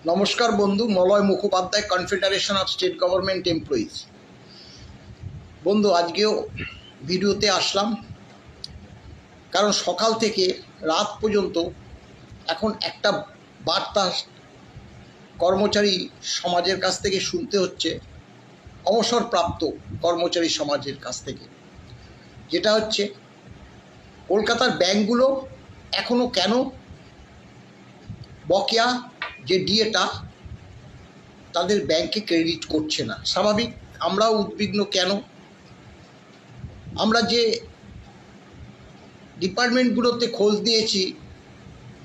নমস্কার বন্ধু, Malay Mukhopadhyay, confederation of state government employees. বন্ধু, আজকেও ভিডিওতে আসলাম কারণ সকাল থেকে রাত পর্যন্ত এখন একটা বার্তা কর্মচারী সমাজের কাছ থেকে শুনতে হচ্ছে, অবসরপ্রাপ্ত কর্মচারী সমাজের কাছ থেকে, যেটা হচ্ছে কলকাতার ব্যাংকগুলো এখনও কেন বকেয়া যে ডিএটা তাদের ব্যাংকে ক্রেডিট করছে না। স্বাভাবিক, আমরাও উদ্বিগ্ন। কেন? আমরা যে ডিপার্টমেন্টগুলোতে খোঁজ নিয়েছি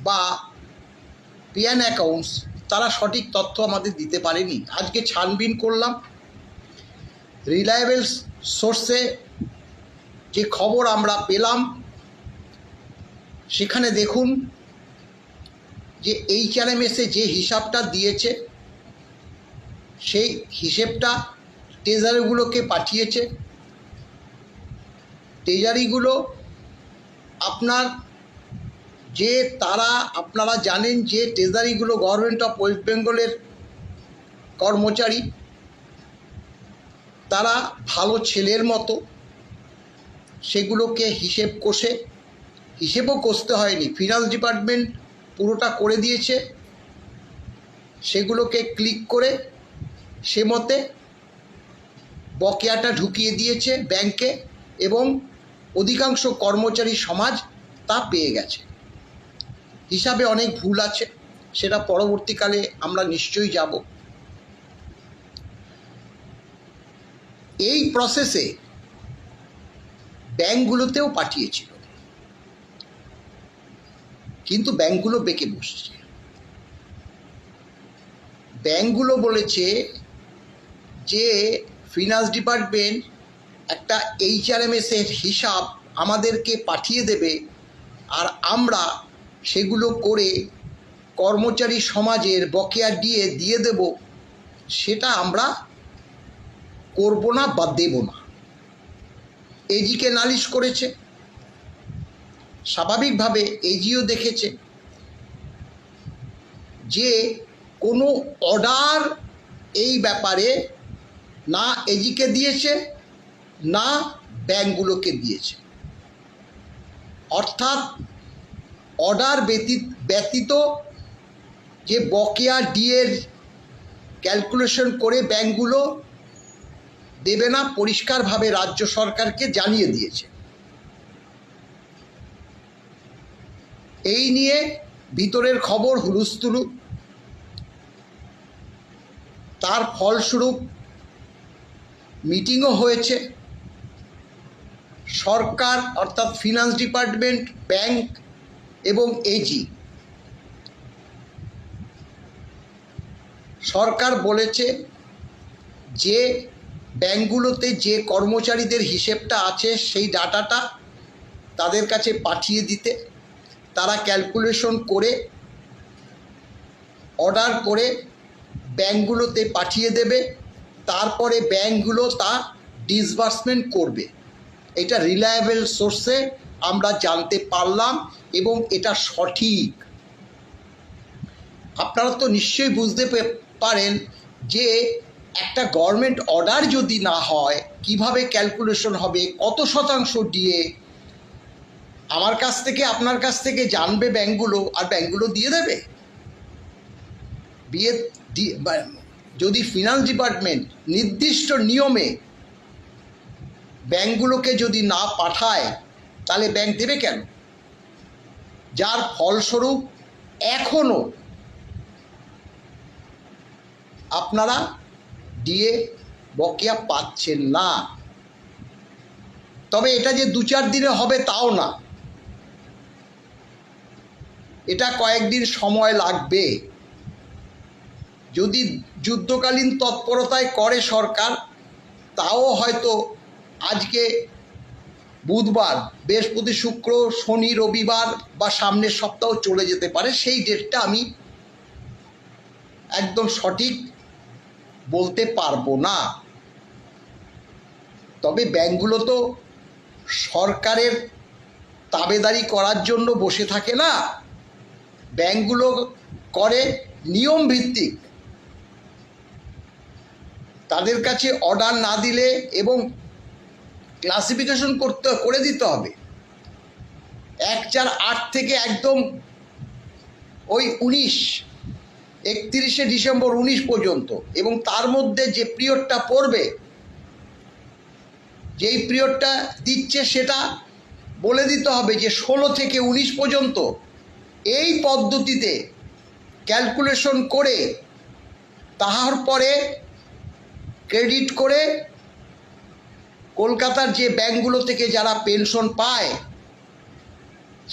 বা পিএন অ্যাকাউন্টস, তারা সঠিক তথ্য আমাদের দিতে পারেনি। আজকে ছানবিন করলাম, রিলায়েবল সোর্সে যে খবর আমরা পেলাম সেখানে দেখুন যে এইচআরএমএসে যে হিসাবটা দিয়েছে সেই হিসেবটা ট্রেজারিগুলোকে পাঠিয়েছে। ট্রেজারিগুলো আপনারা জানেন যে ট্রেজারিগুলো গভর্নমেন্ট অফ ওয়েস্ট বেঙ্গলের কর্মচারী, তারা ভালো ছেলের মতো সেগুলোকে হিসেবও কষতে হয়নি, ফিনান্স ডিপার্টমেন্ট পুরোটা করে দিয়েছে। সেগুলোকে ক্লিক করে সে মতে বকেয়াটা ঢুকিয়ে দিয়েছে ব্যাংকে এবং অধিকাংশ কর্মচারী সমাজ তা পেয়ে গেছে। হিসাবে অনেক ভুল আছে, সেটা পরবর্তীকালে আমরা নিশ্চয়ই যাব। এই প্রসেসে ব্যাংকগুলোতেও পাঠিয়েছিল, কিন্তু ব্যাংকগুলো বেঁকে বসছে। ব্যাংকগুলো বলেছে যে ফিনান্স ডিপার্টমেন্ট একটা এইচআরএমএস এর হিসাব আমাদেরকে পাঠিয়ে দেবে আর আমরা সেগুলো করে কর্মচারী সমাজের বকেয়া দিয়ে দেব। সেটা আমরা করব না বা দেব না। এজিকে নালিশ করেছে। স্বাভাবিকভাবে এজিও দেখেছে যে কোনো অর্ডার এই ব্যাপারে না এজিকে দিয়েছে না ব্যাংকগুলোকে দিয়েছে। অর্থাৎ অর্ডার ব্যতীত যে বকেয়া ডিএর ক্যালকুলেশন করে ব্যাংকগুলো দেবে না, পরিষ্কারভাবে রাজ্য সরকারকে জানিয়ে দিয়েছে। এই নিয়ে ভিতরের খবর হুলুস্থুলু। তার ফলস্বরূপ মিটিংও হয়েছে। সরকার অর্থাৎ ফিনান্স ডিপার্টমেন্ট, ব্যাংক এবং এজি, সরকার বলেছে যে ব্যাংকগুলোতে যে কর্মচারীদের হিসেবটা আছে সেই ডাটাটা তাদের কাছে পাঠিয়ে দিতে, তারা ক্যালকুলেশন করে অর্ডার করে ব্যাংকগুলোতে পাঠিয়ে দেবে। তারপরে ব্যাংকগুলো তা ডিসবার্সমেন্ট করবে। এটা রিলায়েবল সোর্সে আমরা জানতে পারলাম এবং এটা সঠিক। আপনারা তো নিশ্চয়ই বুঝতে পারেন যে একটা গভর্নমেন্ট অর্ডার যদি না হয় কিভাবে ক্যালকুলেশন হবে, কত শতাংশ ডিএ আমার কাছ থেকে আপনার কাছ থেকে জানবে ব্যাংকগুলো, আর ব্যাংকগুলো দিয়ে দেবে। যদি ফিনান্স ডিপার্টমেন্ট নির্দিষ্ট নিয়মে ব্যাংকগুলোকে যদি না পাঠায় তাহলে ব্যাংক দেবে কেন? যার ফলস্বরূপ এখনও আপনারা ডিএ বকেয়া পাচ্ছেন না। তবে এটা যে 2-4 দিনে হবে তাও না, এটা কয়েকদিন সময় লাগবে। যদি যুদ্ধকালীন তৎপরতায় করে সরকার, তাও হয়তো আজকে বুধবার, বৃহস্পতি, শুক্র, শনি, রবিবার বা সামনের সপ্তাহ চলে যেতে পারে। সেই ডেটটা আমি একদম সঠিক বলতে পারবো না। তবে ব্যাংকগুলো তো সরকারের তাবেদারি করার জন্য বসে থাকে না। ব্যাংকগুলো করে নিয়ম ভিত্তিক তাদের কাছে অর্ডার না দিলে এবং ক্লাসিফিকেশন করে দিতে হবে 1/4/8 থেকে একদম ওই 31শে ডিসেম্বর 19 পর্যন্ত, এবং তার মধ্যে যে পিরিয়ডটা পড়বে, যেই পিরিয়ডটা দিচ্ছে সেটা বলে দিতে হবে যে 16 থেকে 19 পর্যন্ত এই পদ্ধতিতে ক্যালকুলেশন করে তাহার পরে ক্রেডিট করে কলকাতার যে ব্যাংকগুলো থেকে যারা পেনশন পায়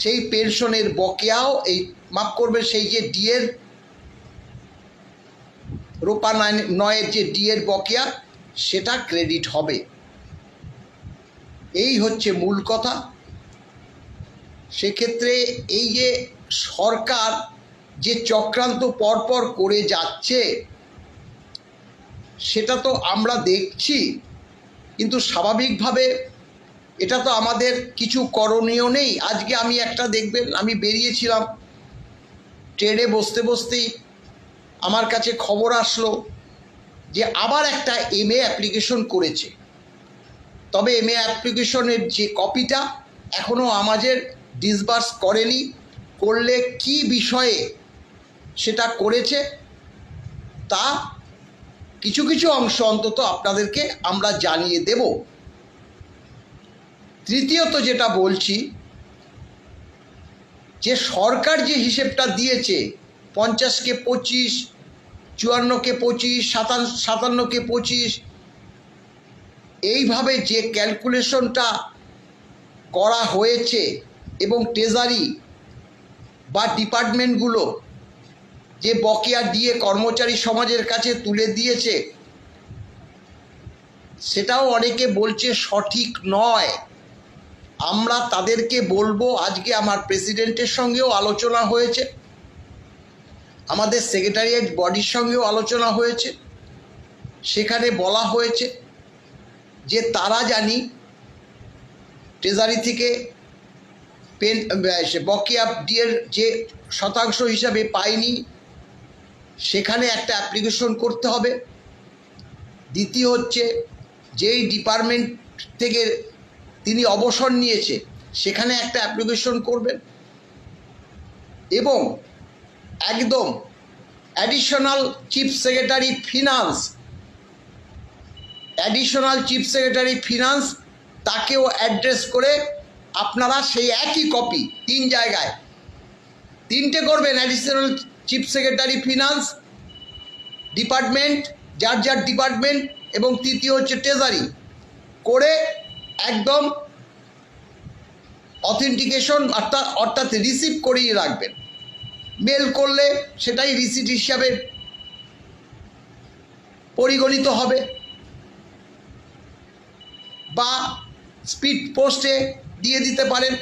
সেই পেনশনের বকেয়াও এই মাফ করবে, সেই যে ডিএর রূপা 9-এর যে ডিএর বকেয়া সেটা ক্রেডিট হবে। এই হচ্ছে মূল কথা। সেক্ষেত্রে এই যে সরকার যে চক্রান্ত পরপর করে যাচ্ছে সেটা তো আমরা দেখছি, কিন্তু স্বাভাবিকভাবে এটা তো আমাদের কিছু করণীয় নেই। আজকে আমি একটা দেখবেন, আমি বেরিয়েছিলাম, ট্রেনে বসতে বসতেই আমার কাছে খবর আসলো যে আবার একটা MA অ্যাপ্লিকেশন করেছে। তবে MA অ্যাপ্লিকেশনের যে কপিটা এখনও আমাদের ডিসবার্স করেনি। করলে কি বিষয়ে সেটা করেছে তা কিছু কিছু অংশ অন্তত আপনাদেরকে আমরা জানিয়ে দেব। তৃতীয়ত যেটা বলছি, যে সরকার যে হিসেবটা দিয়েছে 50কে 25, 54কে 25, 57কে 25, এইভাবে যে ক্যালকুলেশনটা করা হয়েছে এবং ট্রেজারি বা ডিপার্টমেন্টগুলো যে বকেয়া দিয়ে কর্মচারী সমাজের কাছে তুলে দিয়েছে, সেটাও অনেকে বলছে সঠিক নয়। আমরা তাদেরকে বলবো, আজকে আমার প্রেসিডেন্টের সঙ্গেও আলোচনা হয়েছে, আমাদের সেক্রেটারিয়েট বডির সঙ্গেও আলোচনা হয়েছে, সেখানে বলা হয়েছে যে তারা জানি ট্রেজারি থেকে বকেয়া ডিএর যে শতাংশ হিসাবে পায়নি, সেখানে একটা অ্যাপ্লিকেশন করতে হবে। দ্বিতীয় হচ্ছে, যেই ডিপার্টমেন্ট থেকে তিনি অবসর নিয়েছে সেখানে একটা অ্যাপ্লিকেশন করবেন, এবং একদম অ্যাডিশনাল চিফ সেক্রেটারি ফিনান্স তাকেও অ্যাড্রেস করে আপনারা সেই একই কপি 3 জায়গায় 3টে করবেন। Additional chief secretary finance department, যার ডিপার্টমেন্ট, এবং তৃতীয় হচ্ছে ট্রেজারি করে একদম অথেন্টিকেশন অর্থাৎ রিসিভ করিয়ে রাখবেন। মেল করলে সেটাই রিসিট হিসাবে পরিগণিত হবে, বা স্পিড পোস্টে দিয়ে দিতে পারেন,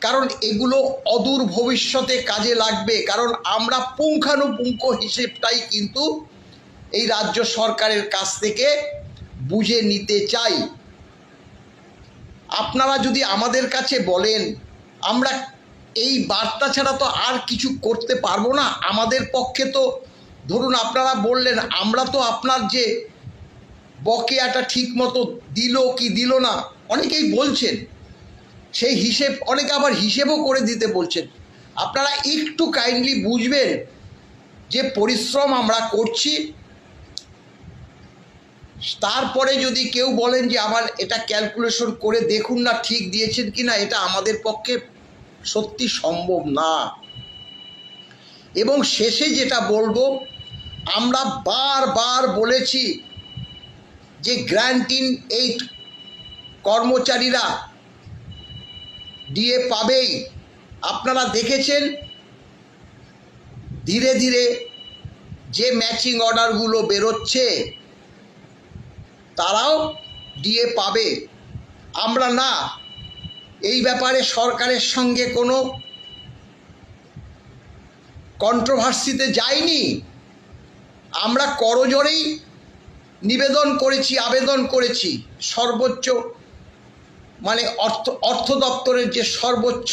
কারণ এগুলো অদূর ভবিষ্যতে কাজে লাগবে। কারণ আমরা পুঙ্খানুপুঙ্খ হিসেবটাই কিন্তু এই রাজ্য সরকারের কাছ থেকে বুঝে নিতে চাই। আপনারা যদি আমাদের কাছে বলেন, আমরা এই বার্তা ছাড়া তো আর কিছু করতে পারবো না, আমাদের পক্ষে তো ধরুন আপনারা বললেন আমরা তো আপনার যে বকেয়াটা ঠিক মতো দিল কি দিল না অনেকেই বলছেন, সেই হিসেব, অনেকে আবার হিসেবও করে দিতে বলছেন। আপনারা একটু কাইন্ডলি বুঝবেন যে পরিশ্রম আমরা করছি, তারপরে যদি কেউ বলেন যে আমার এটা ক্যালকুলেশন করে দেখুন না ঠিক দিয়েছেন কি না, এটা আমাদের পক্ষে সত্যি সম্ভব না। এবং শেষে যেটা বলবো, আমরা বারবার বলেছি যে গ্র্যান্ট-ইন 8 কর্মচারীরা ডিএ পাবেই। আপনারা দেখেছেন ধীরে ধীরে যে ম্যাচিং অর্ডারগুলো বেরোচ্ছে তারাও ডিএ পাবে। আমরা না, এই ব্যাপারে সরকারের সঙ্গে কোনো কন্ট্রোভার্সিতে যাইনি। আমরা করজোড়েই নিবেদন করেছি, আবেদন করেছি, সর্বোচ্চ মানে অর্থ দপ্তরের যে সর্বোচ্চ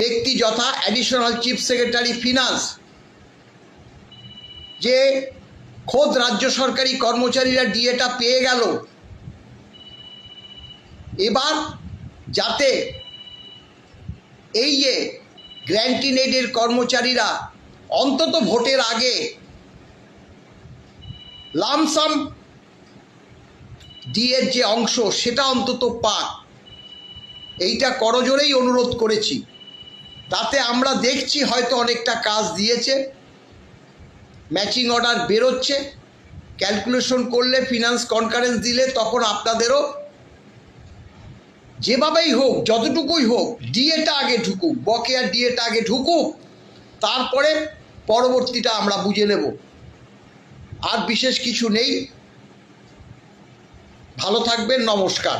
ব্যক্তি যথা অ্যাডিশনাল চিফ সেক্রেটারি ফিনান্স, যে খোদ রাজ্য সরকারি কর্মচারীরা ডিএটা পেয়ে গেল, এবার যাতে এই যে গ্র্যান্টিনেডের কর্মচারীরা অন্তত ভোটের আগে লামসাম ডিএর যে অংশ সেটা অন্তত পাক, এইটা করজোরেই অনুরোধ করেছি। তাতে আমরা দেখছি হয়তো অনেকটা কাজ দিয়েছে, ম্যাচিং অর্ডার বেরোচ্ছে, ক্যালকুলেশন করলে, ফিনান্স কনকারেন্স দিলে তখন আপনাদেরও যেভাবেই হোক, যতটুকুই হোক, ডিএটা আগে ঢুকুক, বকেয়া ডিএটা আগে ঢুকুক, তারপরে পরবর্তীটা আমরা বুঝে নেব। আর বিশেষ কিছু নেই। ভালো থাকবেন, নমস্কার।